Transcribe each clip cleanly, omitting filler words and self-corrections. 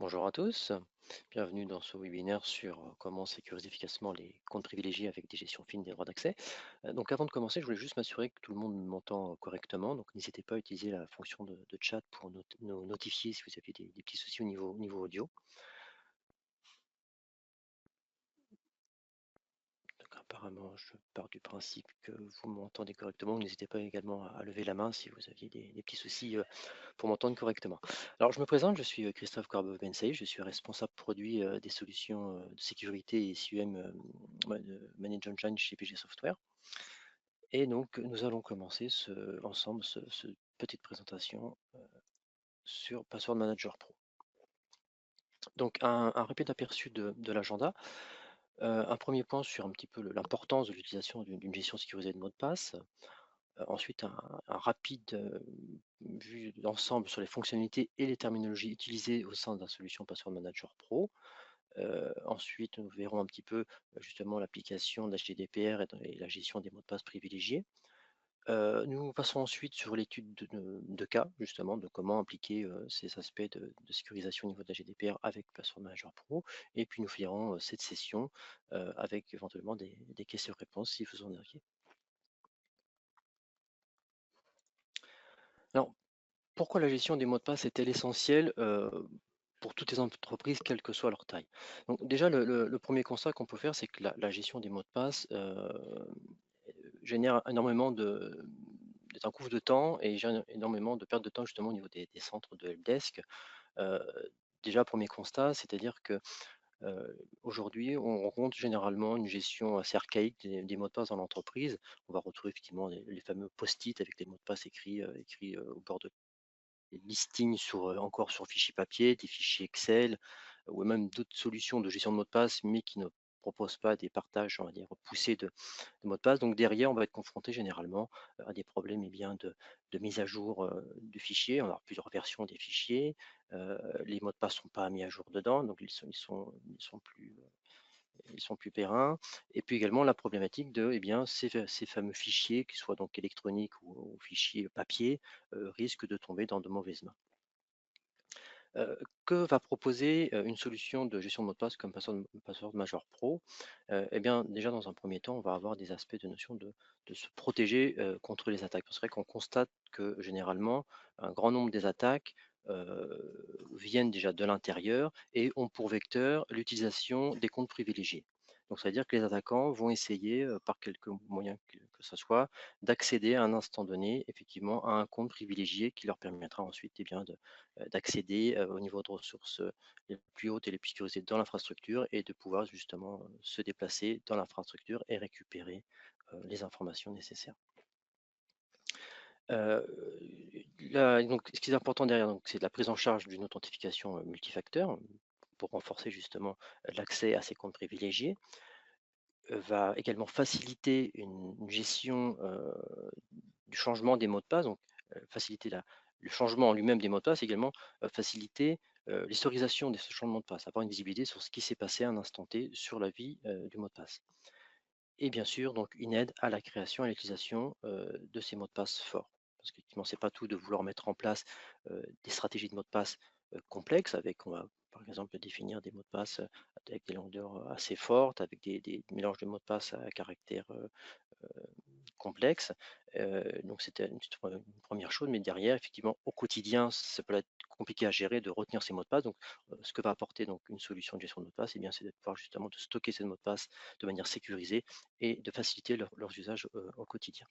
Bonjour à tous, bienvenue dans ce webinaire sur comment sécuriser efficacement les comptes privilégiés avec des gestions fines des droits d'accès. Donc avant de commencer, je voulais juste m'assurer que tout le monde m'entend correctement. Donc n'hésitez pas à utiliser la fonction de chat pour nous notifier si vous avez des petits soucis au niveau audio. Donc apparemment, je pars du principe que vous m'entendez correctement. N'hésitez pas également à lever la main si vous aviez des petits soucis pour m'entendre correctement. Alors je me présente, je suis Christophe Corbeau-Bensey, je suis responsable produit des solutions de sécurité et SUM de Managed Engine chez PG Software. Et donc nous allons commencer ensemble cette petite présentation sur Password Manager Pro. Donc un rapide aperçu de l'agenda. Un premier point sur un petit peu l'importance de l'utilisation d'une gestion sécurisée de mots de passe. Ensuite, un rapide vue d'ensemble sur les fonctionnalités et les terminologies utilisées au sein de la solution Password Manager Pro. Ensuite, nous verrons un petit peu justement l'application de la GDPR et la gestion des mots de passe privilégiés. Nous passons ensuite sur l'étude de cas, justement, de comment appliquer ces aspects de sécurisation au niveau de la GDPR avec Password Manager Pro. Et puis nous finirons cette session avec éventuellement des questions-réponses si vous en aviez. Alors, pourquoi la gestion des mots de passe est-elle essentielle pour toutes les entreprises, quelle que soit leur taille? Donc déjà, le premier constat qu'on peut faire, c'est que la gestion des mots de passe génère énormément est un coût de temps et génère énormément de perte de temps justement au niveau des centres de helpdesk. Euh, Déjà, premier constat, c'est-à-dire que aujourd'hui, on rencontre généralement une gestion assez archaïque des mots de passe dans l'entreprise. On va retrouver effectivement les fameux post-it avec des mots de passe écrits au bord de des listings encore sur fichier papier, des fichiers Excel, ou même d'autres solutions de gestion de mots de passe, mais qui ne proposent pas des partages, on va dire, poussés de mots de passe. Donc derrière, on va être confronté généralement à des problèmes bien de mise à jour du fichier. On va avoir plusieurs versions des fichiers. Les mots de passe ne sont pas mis à jour dedans, donc ils sont plus pérennes. Et puis également la problématique de ces fameux fichiers, qu'ils soient donc électroniques ou fichiers papier, risquent de tomber dans de mauvaises mains. Que va proposer une solution de gestion de mot de passe comme Password Manager Pro? Eh bien, déjà, dans un premier temps, on va avoir des aspects de notion de se protéger contre les attaques. Parce qu'on constate que généralement, un grand nombre des attaques viennent déjà de l'intérieur et ont pour vecteur l'utilisation des comptes privilégiés. Donc, ça veut dire que les attaquants vont essayer, par quelque moyen que ce soit, d'accéder à un instant donné, effectivement, à un compte privilégié qui leur permettra ensuite d'accéder au niveau de ressources les plus hautes et les plus sécurisées dans l'infrastructure et de pouvoir justement se déplacer dans l'infrastructure et récupérer les informations nécessaires. Euh, donc, ce qui est important derrière, c'est la prise en charge d'une authentification multifacteur pour renforcer justement l'accès à ces comptes privilégiés, va également faciliter une gestion du changement des mots de passe, donc faciliter le changement en lui-même des mots de passe, également faciliter l'historisation de ce changement de passe, avoir une visibilité sur ce qui s'est passé à un instant T sur la vie du mot de passe. Et bien sûr, donc une aide à la création et à l'utilisation de ces mots de passe forts. Parce qu'effectivement, ce n'est pas tout de vouloir mettre en place des stratégies de mots de passe complexes, on va par exemple définir des mots de passe avec des longueurs assez fortes, avec des mélanges de mots de passe à caractère complexe. Donc c'était une première chose, mais derrière, effectivement, au quotidien, ça peut être compliqué à gérer de retenir ces mots de passe. Donc, ce que va apporter donc une solution de gestion de mots de passe, c'est de pouvoir justement de stocker ces mots de passe de manière sécurisée et de faciliter leurs usages au quotidien.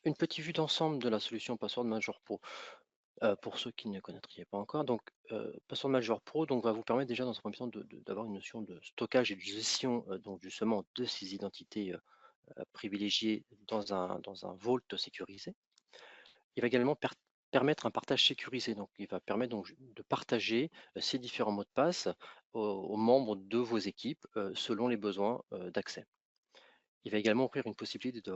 Une petite vue d'ensemble de la solution Password Manager Pro. Pour ceux qui ne connaîtraient pas encore, donc Password Manager Pro va vous permettre déjà dans un premier temps d'avoir une notion de stockage et de gestion donc justement de ces identités privilégiées dans un vault sécurisé. Il va également permettre un partage sécurisé, donc il va permettre donc de partager ces différents mots de passe aux membres de vos équipes selon les besoins d'accès. Il va également offrir une possibilité de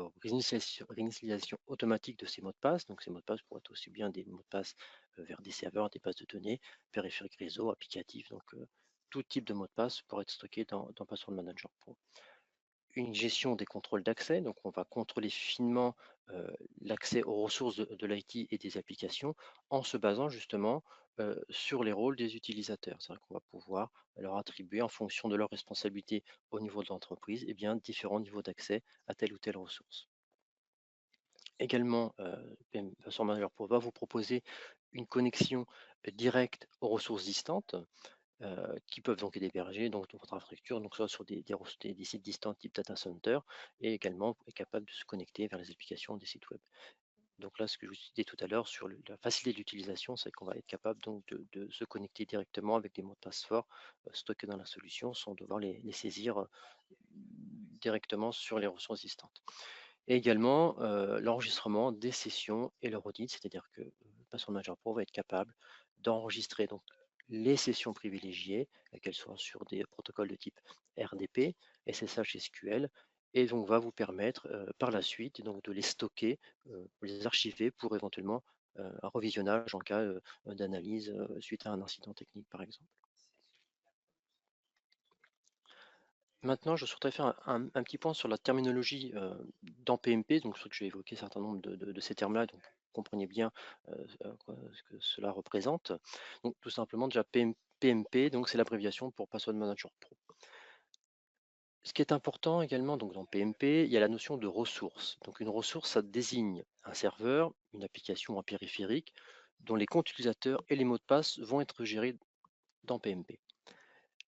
réinitialisation automatique de ces mots de passe. Donc, ces mots de passe pourraient être aussi bien des mots de passe vers des serveurs, des bases de données, périphériques réseau, applicatifs. Donc, tout type de mot de passe pourrait être stocké dans Password Manager Pro. une gestion des contrôles d'accès, donc on va contrôler finement l'accès aux ressources de l'IT et des applications en se basant justement sur les rôles des utilisateurs. C'est-à-dire qu'on va pouvoir leur attribuer en fonction de leurs responsabilités au niveau de l'entreprise, eh bien, différents niveaux d'accès à telle ou telle ressource. Également, PM Password Manager Pro va vous proposer une connexion directe aux ressources distantes qui peuvent donc être hébergés donc dans votre infrastructure, donc soit sur des sites distants type data center, et également est capable de se connecter vers les applications des sites web. Donc là, ce que je vous disais tout à l'heure sur la facilité d'utilisation, c'est qu'on va être capable donc de se connecter directement avec des mots de passe forts stockés dans la solution sans devoir les saisir directement sur les ressources distantes. Et également l'enregistrement des sessions et leur audit, c'est-à-dire que Password Manager Pro va être capable d'enregistrer donc les sessions privilégiées, qu'elles soient sur des protocoles de type RDP, SSH, SQL, et donc va vous permettre par la suite donc, de les stocker, les archiver pour éventuellement un revisionnage en cas d'analyse suite à un incident technique par exemple. Maintenant, je souhaiterais faire un petit point sur la terminologie dans PMP. Donc, je vais évoquer un certain nombre de ces termes-là, donc vous compreniez bien ce que cela représente. Donc, tout simplement, déjà PMP, donc c'est l'abréviation pour Password Manager Pro. Ce qui est important également, donc dans PMP, il y a la notion de ressource. Donc, une ressource, ça désigne un serveur, une application en périphérique, dont les comptes utilisateurs et les mots de passe vont être gérés dans PMP.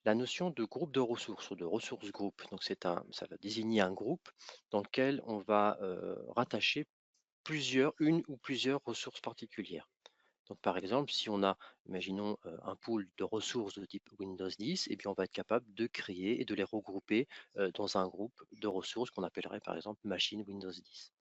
La notion de groupe de ressources ou de ressources groupe, donc ça va désigner un groupe dans lequel on va rattacher une ou plusieurs ressources particulières. Donc par exemple, si on a, imaginons, un pool de ressources de type Windows 10, eh bien on va être capable de créer et de les regrouper dans un groupe de ressources qu'on appellerait par exemple machine Windows 10.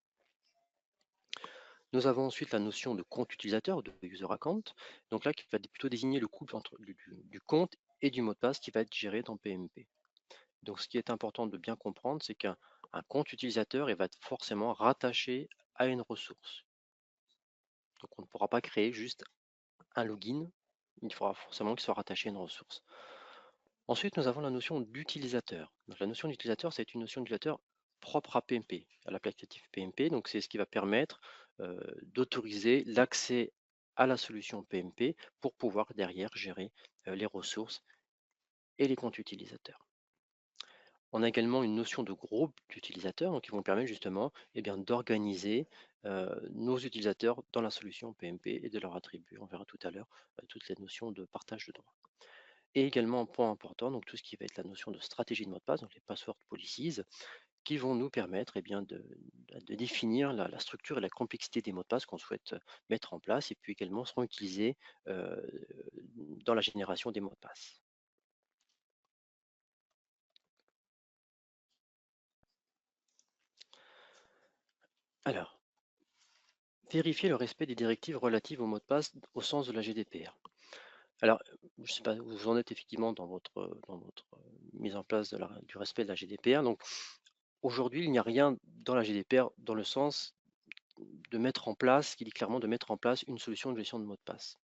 Nous avons ensuite la notion de compte utilisateur, de user account, donc là qui va plutôt désigner le couple entre du compte et du mot de passe qui va être géré dans PMP. Donc, ce qui est important de bien comprendre, c'est qu'un compte utilisateur, il va être forcément rattaché à une ressource. Donc, on ne pourra pas créer juste un login, il faudra forcément qu'il soit rattaché à une ressource. Ensuite, nous avons la notion d'utilisateur. Donc, la notion d'utilisateur, c'est une notion d'utilisateur propre à PMP, à l'applicatif PMP. Donc, c'est ce qui va permettre d'autoriser l'accès à la solution PMP pour pouvoir derrière gérer les ressources et les comptes utilisateurs. On a également une notion de groupe d'utilisateurs, donc qui vont permettre justement d'organiser nos utilisateurs dans la solution PMP et de leur attribuer, on verra tout à l'heure, toute cette notion de partage de droits. Et également un point important, donc tout ce qui va être la notion de stratégie de mot de passe, donc les password policies, qui vont nous permettre de définir la structure et la complexité des mots de passe qu'on souhaite mettre en place et puis également seront utilisés euh, dans la génération des mots de passe. Alors, vérifier le respect des directives relatives aux mots de passe au sens de la GDPR. Alors, je ne sais pas où vous en êtes effectivement dans votre mise en place du respect de la GDPR. Donc, aujourd'hui, il n'y a rien dans la GDPR dans le sens de mettre en place, qui dit clairement de mettre en place une solution de gestion de mots de passe.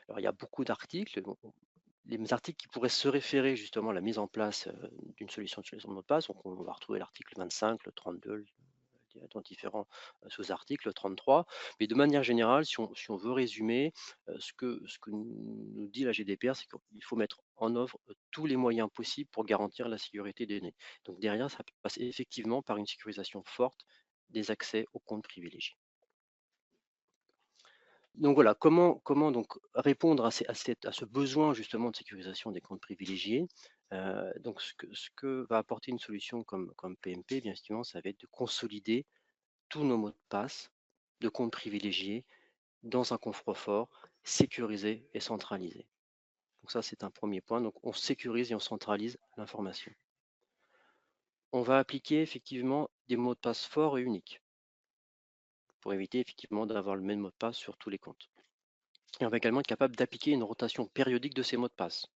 Alors, il y a beaucoup d'articles. Bon, les articles qui pourraient se référer justement à la mise en place d'une solution de gestion de mots de passe, donc on va retrouver l'article 25, le 32, dans différents sous-articles, 33. Mais de manière générale, si on veut résumer, ce que nous dit la GDPR, c'est qu'il faut mettre en œuvre tous les moyens possibles pour garantir la sécurité des données. Donc derrière, ça passe effectivement par une sécurisation forte des accès aux comptes privilégiés. Donc voilà, comment donc répondre à ce besoin justement de sécurisation des comptes privilégiés. Donc ce que va apporter une solution comme PMP, bien évidemment, ça va être de consolider tous nos mots de passe de comptes privilégiés dans un coffre-fort sécurisé et centralisé. Donc ça, c'est un premier point. Donc on sécurise et on centralise l'information. On va appliquer effectivement des mots de passe forts et uniques pour éviter effectivement d'avoir le même mot de passe sur tous les comptes. Et on va également être capable d'appliquer une rotation périodique de ces mots de passe.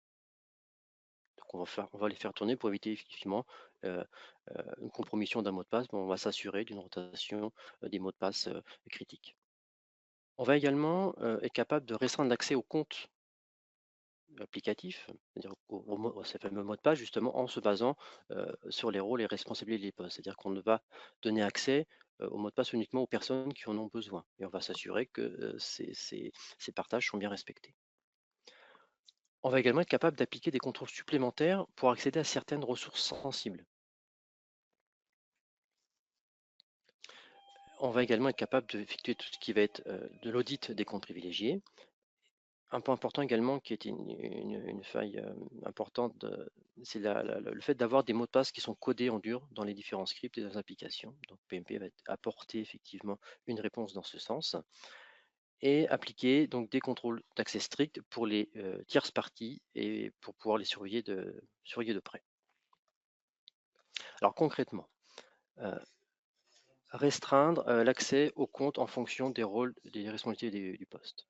Donc on va les faire tourner pour éviter effectivement euh, une compromission d'un mot de passe, mais on va s'assurer d'une rotation des mots de passe critiques. On va également être capable de restreindre l'accès aux comptes applicatif, c'est-à-dire au ces fameux mots de passe justement en se basant sur les rôles et responsabilités des postes. C'est-à-dire qu'on ne va donner accès aux mots de passe uniquement aux personnes qui en ont besoin et on va s'assurer que ces partages sont bien respectés. On va également être capable d'appliquer des contrôles supplémentaires pour accéder à certaines ressources sensibles. On va également être capable d'effectuer tout ce qui va être de l'audit des comptes privilégiés. Un point important également qui était une faille importante, c'est le fait d'avoir des mots de passe qui sont codés en dur dans les différents scripts et dans les applications. Donc PMP va apporter effectivement une réponse dans ce sens et appliquer donc des contrôles d'accès stricts pour les tierces parties et pour pouvoir les surveiller de près. Alors concrètement, restreindre l'accès au compte en fonction des rôles, des responsabilités du poste.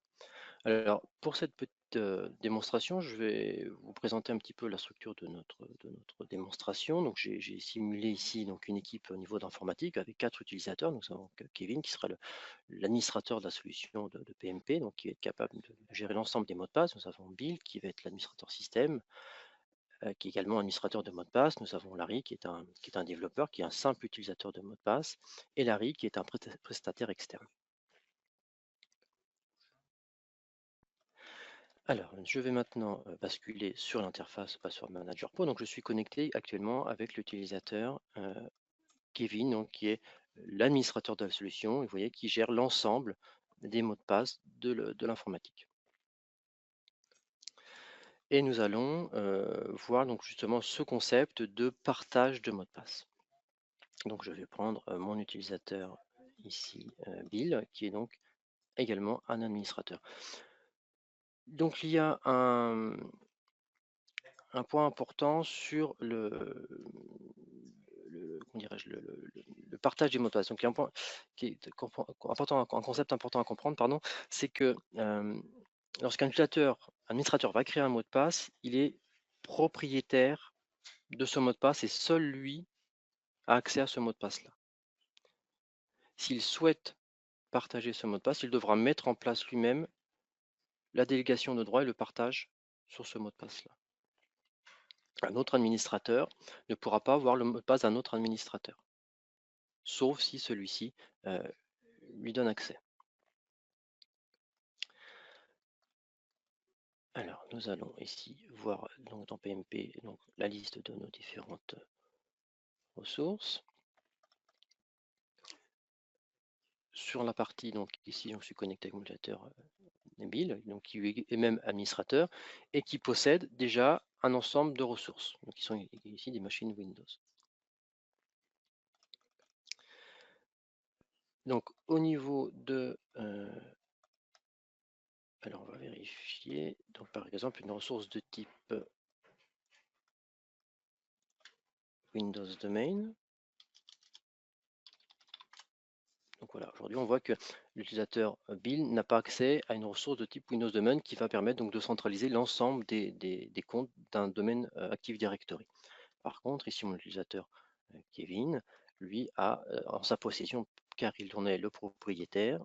Alors, pour cette petite démonstration, je vais vous présenter un petit peu la structure de notre démonstration. Donc, j'ai simulé ici donc, une équipe au niveau d'informatique avec 4 utilisateurs. Nous avons Kevin qui sera l'administrateur de la solution de PMP, donc qui va être capable de gérer l'ensemble des mots de passe. Nous avons Bill qui va être l'administrateur système, qui est également administrateur de mots de passe. Nous avons Larry qui est un développeur, qui est un simple utilisateur de mots de passe, et Larry qui est un prestataire externe. Alors, je vais maintenant basculer sur l'interface Password Manager Pro. Donc, je suis connecté actuellement avec l'utilisateur Kevin, donc, qui est l'administrateur de la solution, et vous voyez, qui gère l'ensemble des mots de passe de l'informatique. Et nous allons voir donc justement ce concept de partage de mots de passe. Donc, je vais prendre mon utilisateur ici, Bill, qui est donc également un administrateur. Donc, il y a un point important sur comment dirais-je, le partage des mots de passe. Donc, il y a un point qui est important, un concept important à comprendre, pardon, c'est que lorsqu'un administrateur va créer un mot de passe, il est propriétaire de ce mot de passe et seul lui a accès à ce mot de passe-là. S'il souhaite partager ce mot de passe, il devra mettre en place lui-même la délégation de droit et le partage sur ce mot de passe-là. Un autre administrateur ne pourra pas voir le mot de passe d'un autre administrateur, sauf si celui-ci lui donne accès. Alors, nous allons ici voir donc, dans PMP donc, la liste de nos différentes ressources. Sur la partie, donc ici, je suis connecté avec mon utilisateur Bill, donc qui est même administrateur et qui possède déjà un ensemble de ressources, donc qui sont ici des machines Windows. Donc, au niveau de alors, on va vérifier. Donc, par exemple, une ressource de type Windows Domain. Donc voilà, aujourd'hui, on voit que l'utilisateur Bill n'a pas accès à une ressource de type Windows Domain qui va permettre donc de centraliser l'ensemble des comptes d'un domaine Active Directory. Par contre, ici, mon utilisateur Kevin, lui, a en sa possession, car il en est le propriétaire,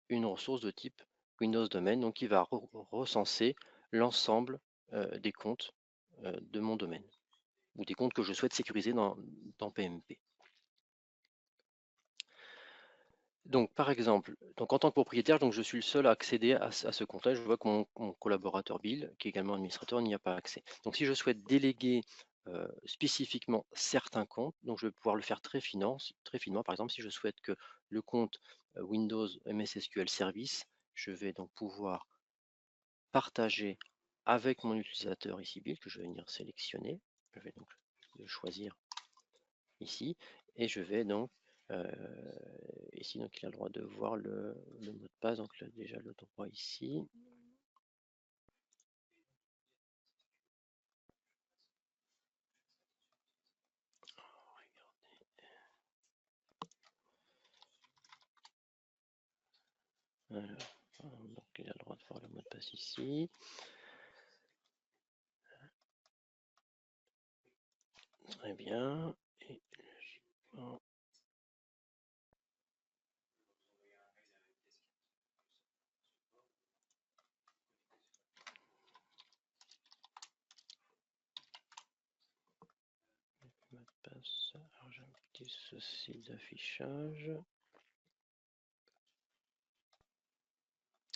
une ressource de type Windows Domain, donc qui va recenser l'ensemble des comptes de mon domaine, ou des comptes que je souhaite sécuriser dans PMP. Donc, par exemple, donc en tant que propriétaire, donc je suis le seul à accéder à ce compte-là. Je vois que mon collaborateur Bill, qui est également administrateur, n'y a pas accès. Donc, si je souhaite déléguer spécifiquement certains comptes, donc je vais pouvoir le faire très finement. Par exemple, si je souhaite que le compte Windows MS SQL Service, je vais donc pouvoir partager avec mon utilisateur ici Bill, que je vais venir sélectionner. Je vais donc le choisir ici, et je vais donc ici, donc il a le droit de voir le mot de passe, donc il a déjà le droit ici. Alors, donc il a le droit de voir le mot de passe ici. Très bien. Et logiquement, Alors, j'ai un petit souci d'affichage.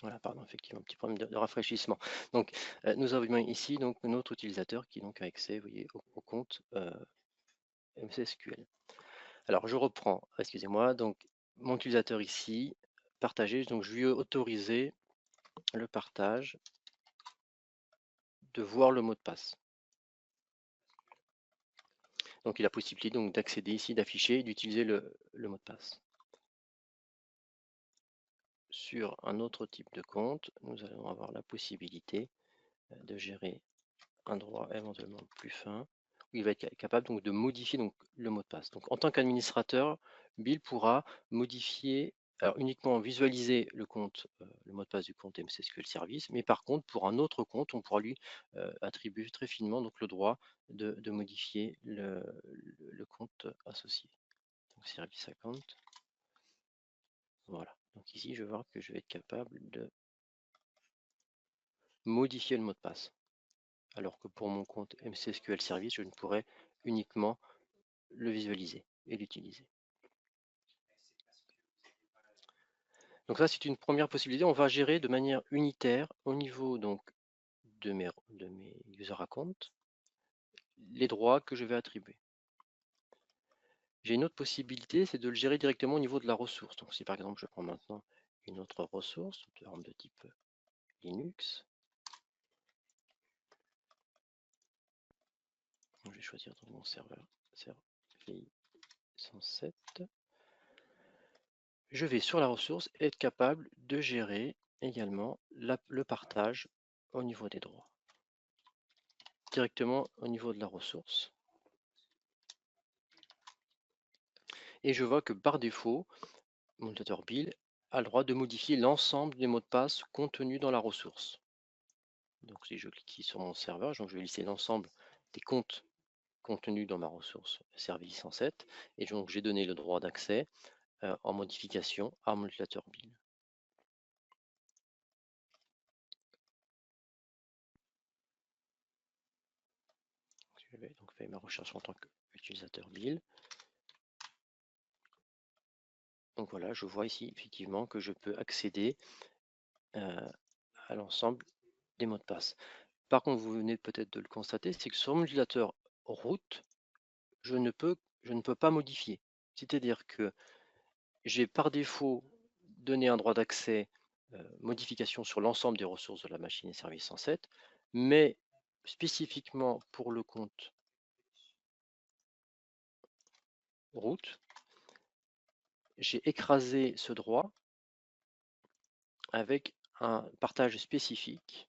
Voilà, pardon, effectivement, un petit problème de rafraîchissement. Donc, nous avons ici donc notre utilisateur qui donc a accès, vous voyez, au compte MCSQL. Alors, je reprends, excusez-moi, donc mon utilisateur ici, partagé, donc je lui ai autorisé le partage de voir le mot de passe. Donc, il a possibilité donc d'accéder ici, d'afficher et d'utiliser le mot de passe. Sur un autre type de compte, nous allons avoir la possibilité de gérer un droit éventuellement plus fin, où il va être capable donc de modifier donc le mot de passe. Donc en tant qu'administrateur, Bill pourra modifier, alors uniquement visualiser le compte, le mot de passe du compte MCSQL Service, mais par contre pour un autre compte, on pourra lui attribuer très finement donc le droit de modifier le compte associé. Donc Service Account. Voilà. Donc ici, je vais voir que je vais être capable de modifier le mot de passe. Alors que pour mon compte MCSQL Service, je ne pourrais uniquement le visualiser et l'utiliser. Donc ça, c'est une première possibilité. On va gérer de manière unitaire au niveau donc de mes user accounts les droits que je vais attribuer. J'ai une autre possibilité, c'est de le gérer directement au niveau de la ressource. Donc si par exemple je prends maintenant une autre ressource de type Linux, je vais choisir donc mon serveur VI 107. Je vais sur la ressource être capable de gérer également le partage au niveau des droits. Directement au niveau de la ressource. Et je vois que par défaut, mon utilisateur Bill a le droit de modifier l'ensemble des mots de passe contenus dans la ressource. Donc si je clique sur mon serveur, donc je vais lister l'ensemble des comptes contenus dans ma ressource service 107 et donc j'ai donné le droit d'accès en modification à mon utilisateur Bill. Je vais donc faire ma recherche en tant qu'utilisateur Bill. Donc voilà, je vois ici effectivement que je peux accéder à l'ensemble des mots de passe. Par contre, vous venez peut-être de le constater, c'est que sur mon utilisateur root, je ne peux pas modifier. C'est-à-dire que j'ai par défaut donné un droit d'accès modification sur l'ensemble des ressources de la machine et service 107, mais spécifiquement pour le compte root, j'ai écrasé ce droit avec un partage spécifique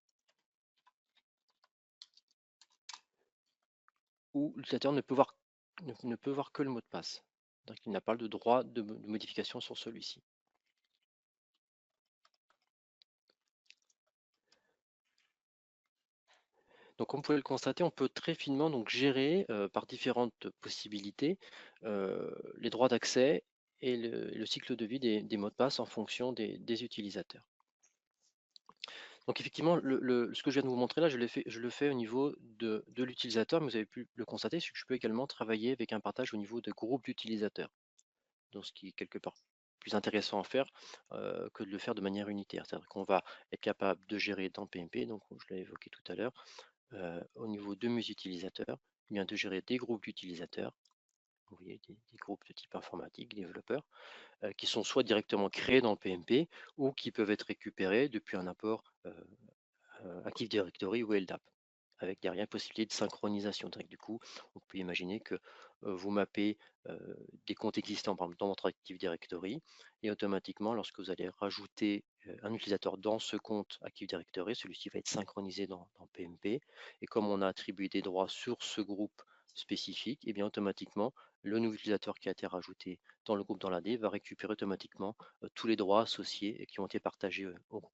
où l'utilisateur ne peut voir que le mot de passe. Donc il n'a pas le droit de modification sur celui-ci. Donc comme vous pouvez le constater, on peut très finement donc gérer par différentes possibilités les droits d'accès et le cycle de vie des mots de passe en fonction des utilisateurs. Donc effectivement, ce que je viens de vous montrer là, je le fais au niveau de l'utilisateur, mais vous avez pu le constater, c'est que je peux également travailler avec un partage au niveau de groupes d'utilisateurs. Donc ce qui est quelque part plus intéressant à faire que de le faire de manière unitaire. C'est-à-dire qu'on va être capable de gérer dans PMP, donc je l'ai évoqué tout à l'heure, au niveau de mes utilisateurs, bien de gérer des groupes d'utilisateurs, vous voyez, des groupes de type informatique, développeurs, qui sont soit directement créés dans le PMP ou qui peuvent être récupérés depuis un apport Active Directory ou LDAP, avec derrière possibilité de synchronisation. Donc, du coup, on peut imaginer que vous mappez des comptes existants par exemple, dans votre Active Directory et automatiquement, lorsque vous allez rajouter un utilisateur dans ce compte Active Directory, celui-ci va être synchronisé dans PMP. Et comme on a attribué des droits sur ce groupe spécifique, et bien automatiquement, le nouveau utilisateur qui a été rajouté dans le groupe dans l'AD va récupérer automatiquement tous les droits associés et qui ont été partagés au groupe.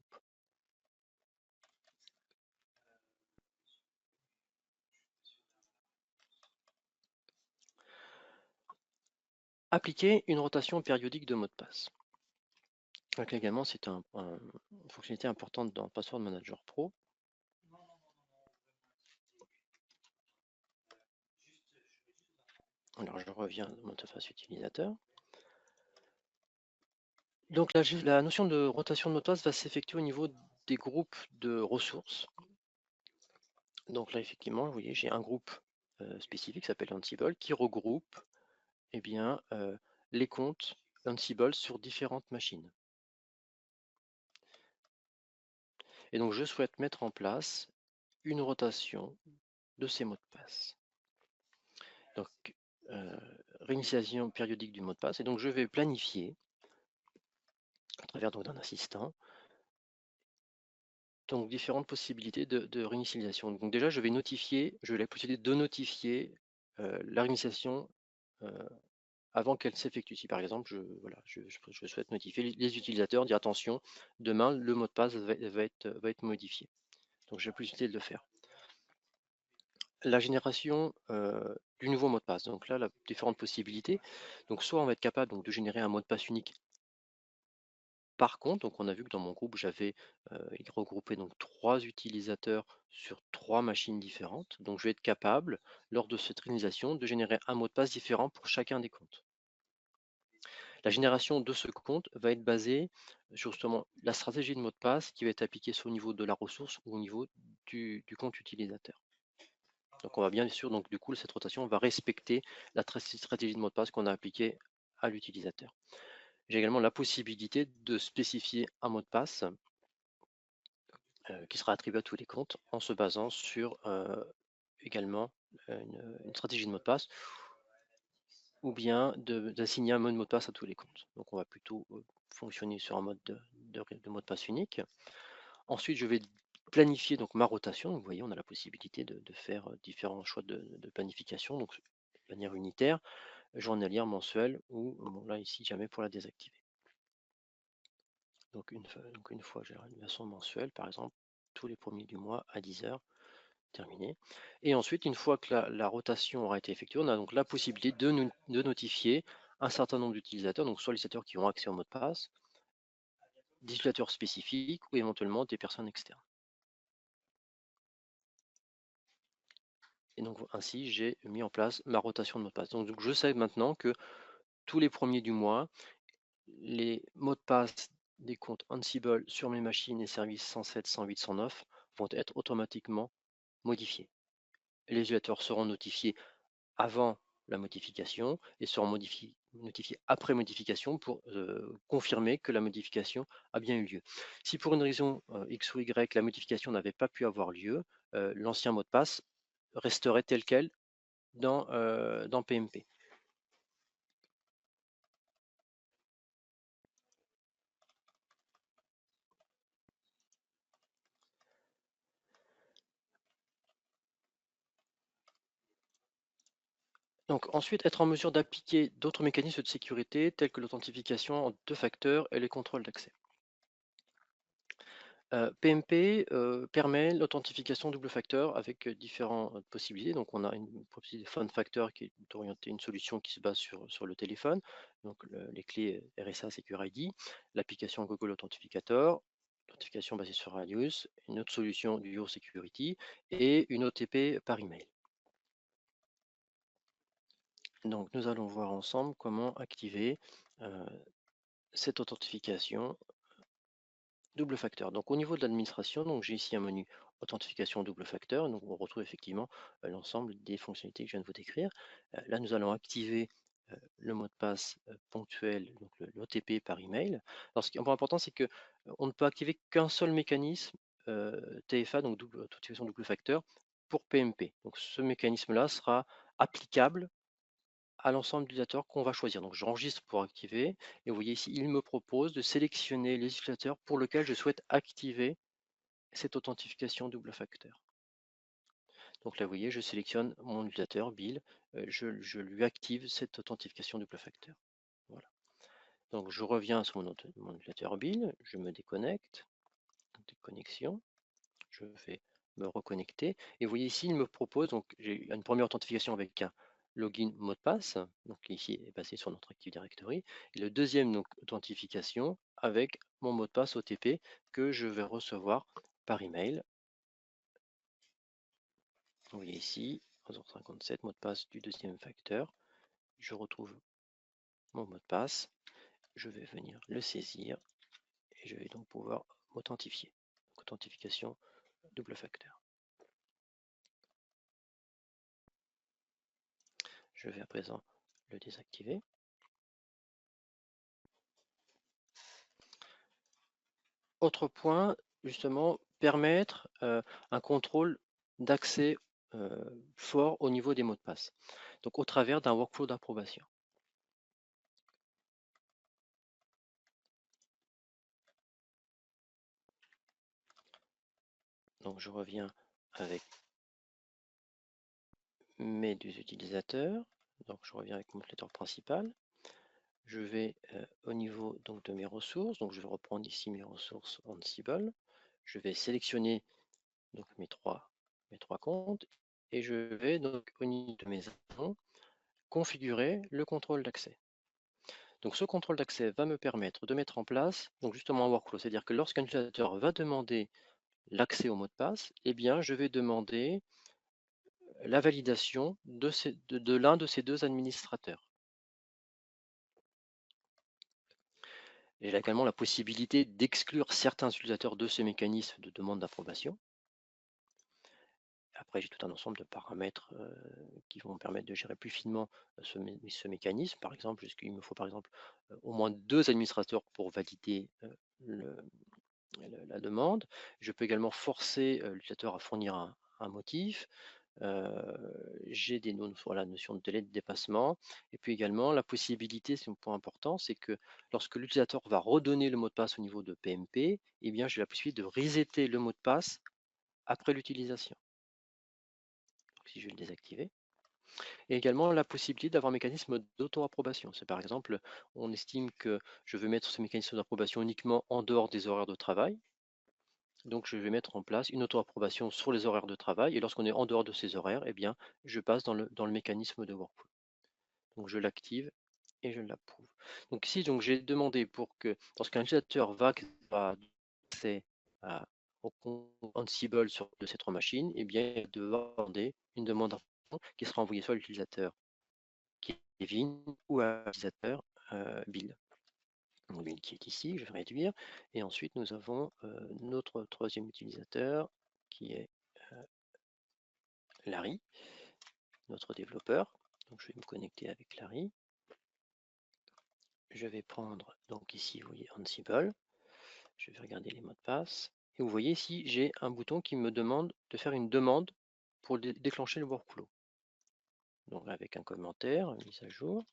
Appliquer une rotation périodique de mot de passe. Donc également, c'est une fonctionnalité importante dans Password Manager Pro. Alors je reviens dans mon interface utilisateur. Donc la notion de rotation de mot de passe va s'effectuer au niveau des groupes de ressources. Donc là, effectivement, vous voyez, j'ai un groupe spécifique qui s'appelle Ansible qui regroupe eh bien, les comptes Ansible sur différentes machines. Et donc, je souhaite mettre en place une rotation de ces mots de passe. Donc, réinitialisation périodique du mot de passe. Et donc, je vais planifier, à travers d'un assistant, donc différentes possibilités de réinitialisation. Donc déjà, je vais la possibilité de notifier la réinitialisation avant qu'elle s'effectue. Si par exemple, je souhaite notifier les utilisateurs, dire attention, demain, le mot de passe va être modifié. Donc j'ai la possibilité de le faire. La génération du nouveau mot de passe. Donc là, différentes possibilités. Donc soit on va être capable donc, de générer un mot de passe unique par compte. Donc on a vu que dans mon groupe, j'avais regroupé donc 3 utilisateurs sur 3 machines différentes. Donc je vais être capable, lors de cette réalisation, de générer un mot de passe différent pour chacun des comptes. La génération de ce compte va être basée sur justement la stratégie de mot de passe qui va être appliquée soit au niveau de la ressource ou au niveau du compte utilisateur. Donc on va bien sûr, donc du coup, cette rotation va respecter la stratégie de mot de passe qu'on a appliquée à l'utilisateur. J'ai également la possibilité de spécifier un mot de passe qui sera attribué à tous les comptes en se basant sur également une stratégie de mot de passe ou bien d'assigner un mot de passe à tous les comptes. Donc on va plutôt fonctionner sur un mode de mot de passe unique. Ensuite, je vais planifier donc ma rotation. Donc, vous voyez, on a la possibilité de faire différents choix de planification, donc de manière unitaire, journalière, mensuelle, ou bon, là ici jamais pour la désactiver. Donc une fois j'ai une version mensuelle, par exemple, tous les premiers du mois à 10 heures, terminé. Et ensuite, une fois que la rotation aura été effectuée, on a donc la possibilité de notifier un certain nombre d'utilisateurs, donc soit les utilisateurs qui ont accès au mot de passe, des utilisateurs spécifiques ou éventuellement des personnes externes. Et donc ainsi, j'ai mis en place ma rotation de mot de passe. Donc je sais maintenant que tous les premiers du mois, les mots de passe des comptes Ansible sur mes machines et services 107, 108, 109 vont être automatiquement modifiés. Les utilisateurs seront notifiés avant la modification et seront notifiés après modification pour confirmer que la modification a bien eu lieu. Si pour une raison X ou Y, la modification n'avait pas pu avoir lieu, l'ancien mot de passe resterait tel quel dans PMP. Donc ensuite, être en mesure d'appliquer d'autres mécanismes de sécurité tels que l'authentification en 2 facteurs et les contrôles d'accès. PMP permet l'authentification double facteur avec différentes possibilités. Donc on a une possibilité Phone Factor qui est orientée une solution qui se base sur le téléphone, donc les clés RSA Secure ID, l'application Google Authentificator, l'authentification basée sur Alias, une autre solution du Your Security et une OTP par email. Donc nous allons voir ensemble comment activer cette authentification double facteur. Donc au niveau de l'administration, donc j'ai ici un menu authentification double facteur. Donc on retrouve effectivement l'ensemble des fonctionnalités que je viens de vous décrire. Là, nous allons activer le mot de passe ponctuel, donc l'OTP par email. Alors ce qui est important, c'est que on ne peut activer qu'un seul mécanisme TFA, donc authentification double facteur, pour PMP. Donc ce mécanisme-là sera applicable à l'ensemble d'utilisateurs qu'on va choisir. Donc j'enregistre pour activer et vous voyez ici, il me propose de sélectionner les utilisateurs pour lesquels je souhaite activer cette authentification double facteur. Donc là, vous voyez, je sélectionne mon utilisateur, Bill, je lui active cette authentification double facteur. Voilà. Donc je reviens sur mon utilisateur Bill, je me déconnecte, déconnexion, je vais me reconnecter. Et vous voyez ici, il me propose, donc j'ai une première authentification avec un login mot de passe, donc ici est passé sur notre Active Directory, et le deuxième donc authentification avec mon mot de passe OTP que je vais recevoir par email. Vous voyez ici, 11h57, mot de passe du deuxième facteur, je retrouve mon mot de passe, je vais venir le saisir et je vais donc pouvoir m'authentifier. Authentification double facteur. Je vais à présent le désactiver. Autre point, justement, permettre un contrôle d'accès fort au niveau des mots de passe, donc au travers d'un workflow d'approbation. Donc je reviens avec mes deux utilisateurs, donc je reviens avec mon utilisateur principal. Je vais au niveau donc, de mes ressources, donc je vais reprendre ici mes ressources Ansible. Je vais sélectionner donc mes trois comptes et je vais donc au niveau de mes actions configurer le contrôle d'accès. Donc ce contrôle d'accès va me permettre de mettre en place donc justement un workflow, c'est-à-dire que lorsqu'un utilisateur va demander l'accès au mot de passe, eh bien je vais demander la validation de l'un de ces deux administrateurs. J'ai également la possibilité d'exclure certains utilisateurs de ce mécanisme de demande d'approbation. Après, j'ai tout un ensemble de paramètres qui vont me permettre de gérer plus finement ce mécanisme. Par exemple, il me faut par exemple au moins deux administrateurs pour valider la demande. Je peux également forcer l'utilisateur à fournir un motif. J'ai des notions de délai de dépassement. Et puis également, la possibilité, c'est un point important, c'est que lorsque l'utilisateur va redonner le mot de passe au niveau de PMP, eh bien, j'ai la possibilité de resetter le mot de passe après l'utilisation. Si je vais le désactiver. Et également la possibilité d'avoir un mécanisme d'auto-approbation. C'est par exemple, on estime que je veux mettre ce mécanisme d'approbation uniquement en dehors des horaires de travail. Donc je vais mettre en place une auto-approbation sur les horaires de travail. Et lorsqu'on est en dehors de ces horaires, eh bien, je passe dans le mécanisme de workflow. Donc je l'active et je l'approuve. Donc ici, j'ai demandé pour que lorsqu'un utilisateur va accéder au compte Ansible de ces trois machines, eh bien, il devra demander une demande d'approbation qui sera envoyée soit à l'utilisateur Kevin ou à l'utilisateur Bill. Donc, Bill qui est ici, je vais réduire. Et ensuite, nous avons notre troisième utilisateur qui est Larry, notre développeur. Donc, je vais me connecter avec Larry. Je vais prendre, donc ici, vous voyez Ansible. Je vais regarder les mots de passe. Et vous voyez ici, j'ai un bouton qui me demande de faire une demande pour déclencher le workflow. Donc, avec un commentaire, une mise à jour.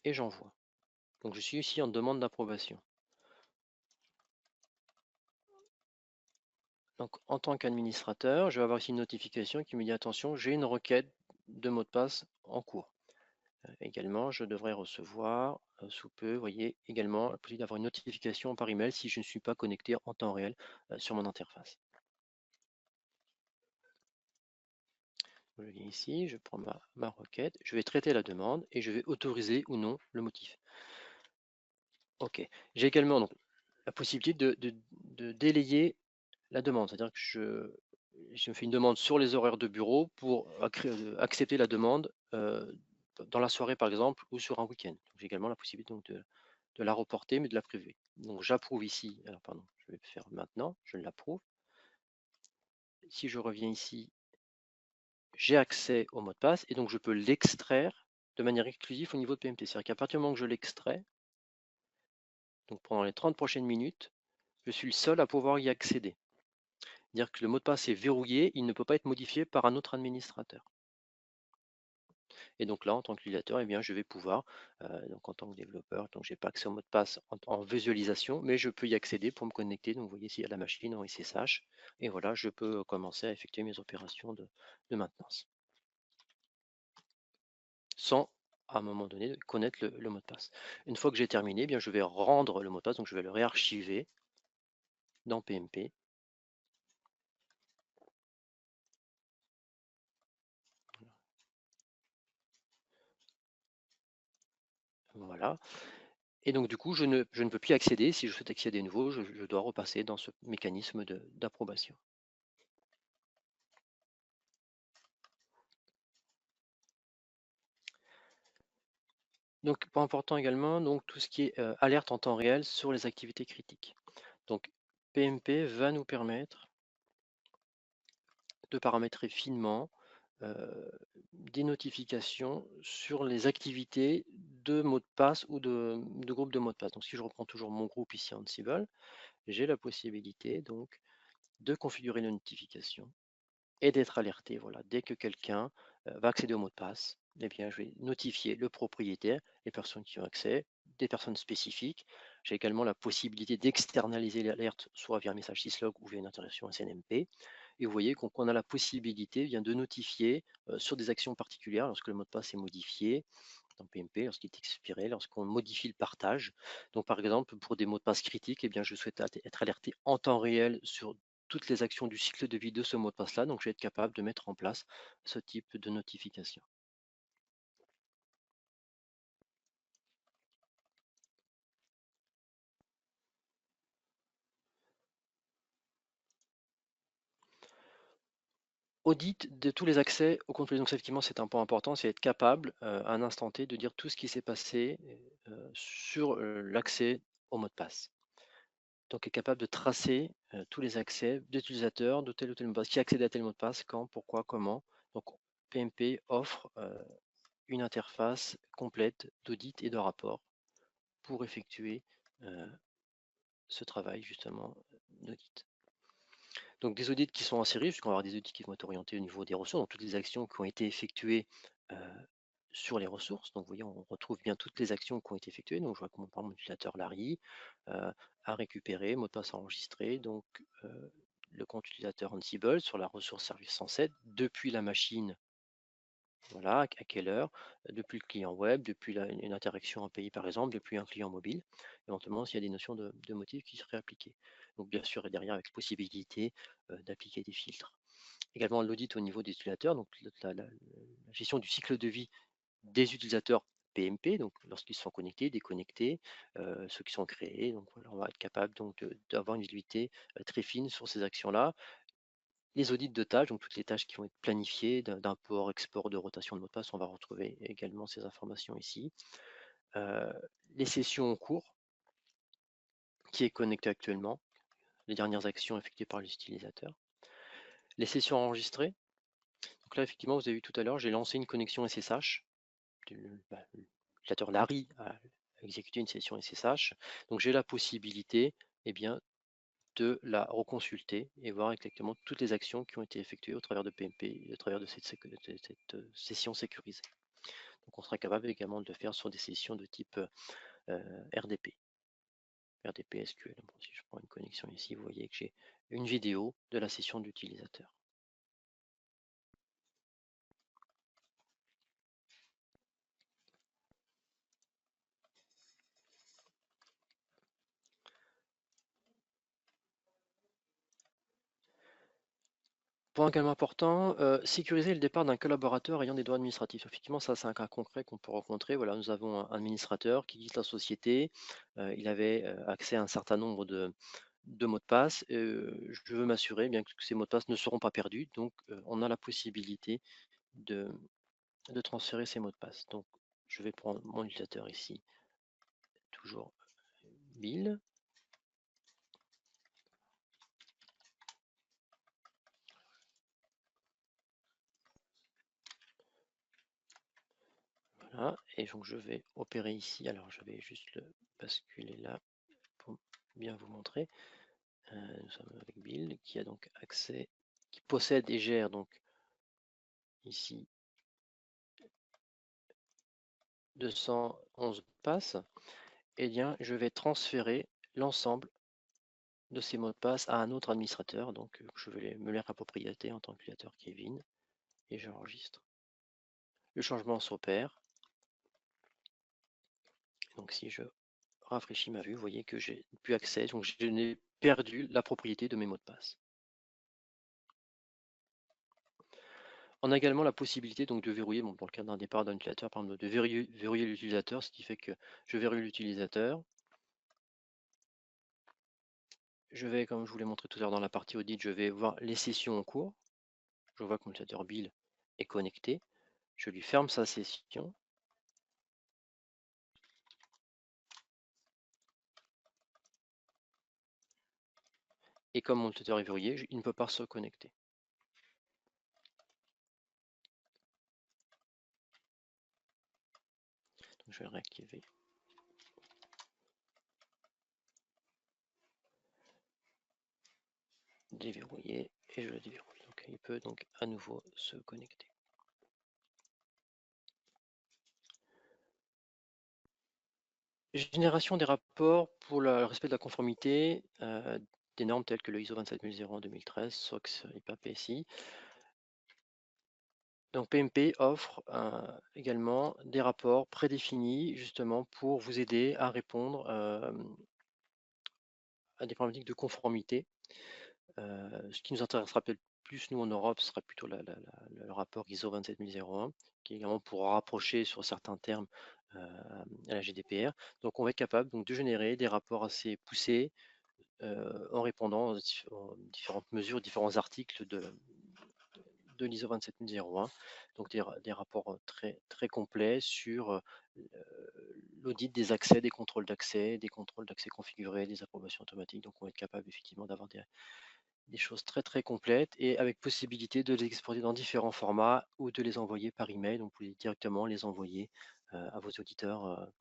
Et j'envoie. Donc, je suis ici en demande d'approbation. Donc, en tant qu'administrateur, je vais avoir ici une notification qui me dit attention, j'ai une requête de mot de passe en cours. Également, je devrais recevoir sous peu, vous voyez, également la possibilité d'avoir une notification par email si je ne suis pas connecté en temps réel sur mon interface. Je viens ici, je prends ma requête, je vais traiter la demande et je vais autoriser ou non le motif. Ok. J'ai également donc, la possibilité de délayer la demande, c'est-à-dire que je me fais une demande sur les horaires de bureau pour accepter la demande dans la soirée par exemple ou sur un week-end. J'ai également la possibilité donc, de la reporter mais de la prélever. Donc j'approuve ici, alors pardon, je vais le faire maintenant, je l'approuve. Si je reviens ici, j'ai accès au mot de passe et donc je peux l'extraire de manière exclusive au niveau de PMT. C'est-à-dire qu'à partir du moment que je l'extrais, donc pendant les 30 prochaines minutes, je suis le seul à pouvoir y accéder. Dire que le mot de passe est verrouillé, il ne peut pas être modifié par un autre administrateur. Et donc là, en tant qu'utilisateur, eh bien, je vais pouvoir, donc en tant que développeur, donc j'ai pas accès au mot de passe en visualisation, mais je peux y accéder pour me connecter. Donc vous voyez ici à la machine en SSH, et voilà, je peux commencer à effectuer mes opérations de maintenance. Sans, à un moment donné, connaître le mot de passe. Une fois que j'ai terminé, eh bien, je vais rendre le mot de passe, donc je vais le réarchiver dans PMP. Voilà. Et donc du coup, je ne peux plus accéder. Si je souhaite accéder à nouveau, je dois repasser dans ce mécanisme d'approbation. Donc, point important également, donc tout ce qui est alerte en temps réel sur les activités critiques. Donc, PMP va nous permettre de paramétrer finement des notifications sur les activités de mots de passe ou de groupe de mots de passe. Donc, si je reprends toujours mon groupe ici Ansible, j'ai la possibilité donc de configurer les notifications et d'être alerté. Voilà, dès que quelqu'un va accéder au mot de passe, eh bien, je vais notifier le propriétaire, les personnes qui ont accès, des personnes spécifiques. J'ai également la possibilité d'externaliser l'alerte, soit via un message syslog ou via une interaction SNMP. Et vous voyez qu'on a la possibilité de notifier sur des actions particulières lorsque le mot de passe est modifié dans PMP, lorsqu'il est expiré, lorsqu'on modifie le partage. Donc par exemple, pour des mots de passe critiques, eh bien, je souhaite être alerté en temps réel sur toutes les actions du cycle de vie de ce mot de passe-là. Donc je vais être capable de mettre en place ce type de notification. Audit de tous les accès au compte. Donc effectivement, c'est un point important, c'est être capable à un instant T de dire tout ce qui s'est passé sur l'accès au mot de passe. Donc, est capable de tracer tous les accès d'utilisateurs de tel ou tel mot de passe, qui accède à tel mot de passe, quand, pourquoi, comment. Donc, PMP offre une interface complète d'audit et de rapport pour effectuer euh, ce travail justement d'audit. Donc, des audits qui sont en série, puisqu'on va avoir des audits qui vont être orientés au niveau des ressources, donc toutes les actions qui ont été effectuées sur les ressources. Donc, vous voyez, on retrouve bien toutes les actions qui ont été effectuées. Donc, je vois comment, par exemple, l'utilisateur Larry a récupéré, mot de passe enregistré, donc le compte utilisateur Ansible sur la ressource service 107 depuis la machine, voilà, à quelle heure, depuis le client web, depuis une interaction API par exemple, depuis un client mobile, éventuellement s'il y a des notions de motifs qui seraient appliquées. Donc, bien sûr, et derrière, avec possibilité d'appliquer des filtres. Également, l'audit au niveau des utilisateurs, donc la gestion du cycle de vie des utilisateurs PMP, donc lorsqu'ils sont connectés, déconnectés, ceux qui sont créés. Donc voilà, on va être capable donc d'avoir une visibilité très fine sur ces actions-là. Les audits de tâches, donc toutes les tâches qui vont être planifiées, d'import, export, de rotation de mot de passe, on va retrouver également ces informations ici. Euh, les sessions en cours, qui est connecté actuellement, les dernières actions effectuées par les utilisateurs. Les sessions enregistrées, donc là effectivement vous avez vu tout à l'heure, j'ai lancé une connexion SSH. L'utilisateur Larry a exécuté une session SSH. Donc j'ai la possibilité bien, de la reconsulter et voir exactement toutes les actions qui ont été effectuées au travers de PMP, au travers de cette session sécurisée. Donc on sera capable également de le faire sur des sessions de type RDP. RDP SQL. Bon, si je prends une connexion ici, vous voyez que j'ai une vidéo de la session d'utilisateur. Point également important, sécuriser le départ d'un collaborateur ayant des droits administratifs. Effectivement, ça c'est un cas concret qu'on peut rencontrer. Voilà, nous avons un administrateur qui quitte la société. Il avait accès à un certain nombre de mots de passe. Je veux m'assurer bien que ces mots de passe ne seront pas perdus. Donc, on a la possibilité de, de transférer ces mots de passe. Donc, je vais prendre mon utilisateur ici, toujours Bill. Voilà, et donc je vais opérer ici. Alors, je vais juste le basculer là pour bien vous montrer. Nous sommes avec Bill qui a donc accès, qui possède et gère donc ici 211 passes. Et bien, je vais transférer l'ensemble de ces mots de passe à un autre administrateur. Donc, je vais me les approprier en tant qu'utilisateur Kevin et j'enregistre. Le changement s'opère. Donc, si je rafraîchis ma vue, vous voyez que j'ai plus accès. Donc, je n'ai perdu la propriété de mes mots de passe. On a également la possibilité donc de verrouiller, bon, dans le cadre d'un départ d'un utilisateur, par exemple, de verrouiller l'utilisateur, ce qui fait que je verrouille l'utilisateur. Je vais, comme je vous l'ai montré tout à l'heure dans la partie audit, je vais voir les sessions en cours. Je vois que mon utilisateur Bill est connecté. Je lui ferme sa session. et comme mon utilisateur est verrouillé, il ne peut pas se connecter. Donc, je vais réactiver. Déverrouiller et je le déverrouille. Donc, il peut donc à nouveau se connecter. Génération des rapports pour le respect de la conformité des normes telles que le ISO 27001 en 2013, SOX, IPA, PSI. Donc PMP offre également des rapports prédéfinis justement pour vous aider à répondre à des problématiques de conformité. Ce qui nous intéressera peut-être plus, nous, en Europe, ce sera plutôt le rapport ISO 27001, qui est également pour rapprocher sur certains termes à la GDPR. Donc, on va être capable donc, de générer des rapports assez poussés en répondant aux différentes mesures, différents articles de l'ISO 27001. Donc, des rapports très, très complets sur l'audit des accès, des contrôles d'accès configurés, des approbations automatiques. Donc, on va être capable effectivement d'avoir des choses très très complètes et avec possibilité de les exporter dans différents formats ou de les envoyer par email. Donc, vous pouvez directement les envoyer à vos auditeurs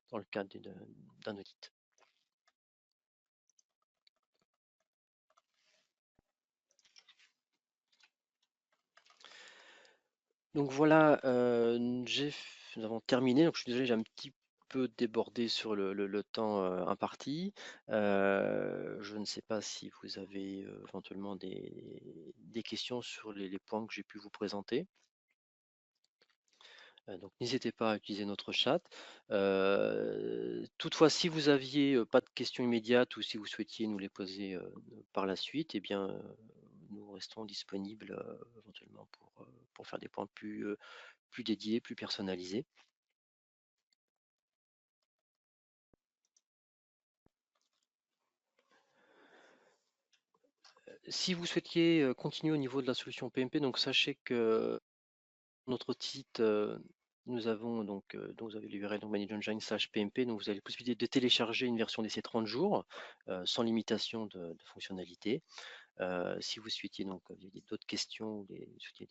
dans le cadre d'un audit. Donc voilà, nous avons terminé. Donc je suis désolé, j'ai un petit peu débordé sur le temps imparti. Je ne sais pas si vous avez éventuellement des questions sur les points que j'ai pu vous présenter. Donc n'hésitez pas à utiliser notre chat. Toutefois, si vous aviez pas de questions immédiates ou si vous souhaitiez nous les poser par la suite, eh bien, nous restons disponibles éventuellement pour faire des points plus dédiés, plus personnalisés. Si vous souhaitiez continuer au niveau de la solution PMP, donc sachez que notre site, nous avons donc vous avez l'URL donc Manage Engine /PMP, donc vous avez la possibilité de télécharger une version d'essai 30 jours sans limitation de fonctionnalité. Si vous souhaitiez donc d'autres questions ou souhaitiez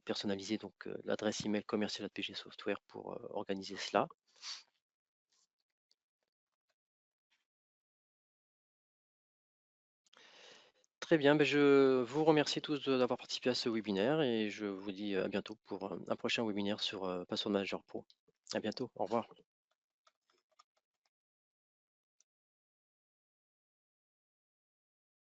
personnaliser donc l'adresse email commercial@pg Software pour organiser cela. Très bien, ben je vous remercie tous d'avoir participé à ce webinaire et je vous dis à bientôt pour un prochain webinaire sur Password Manager Pro. À bientôt, au revoir.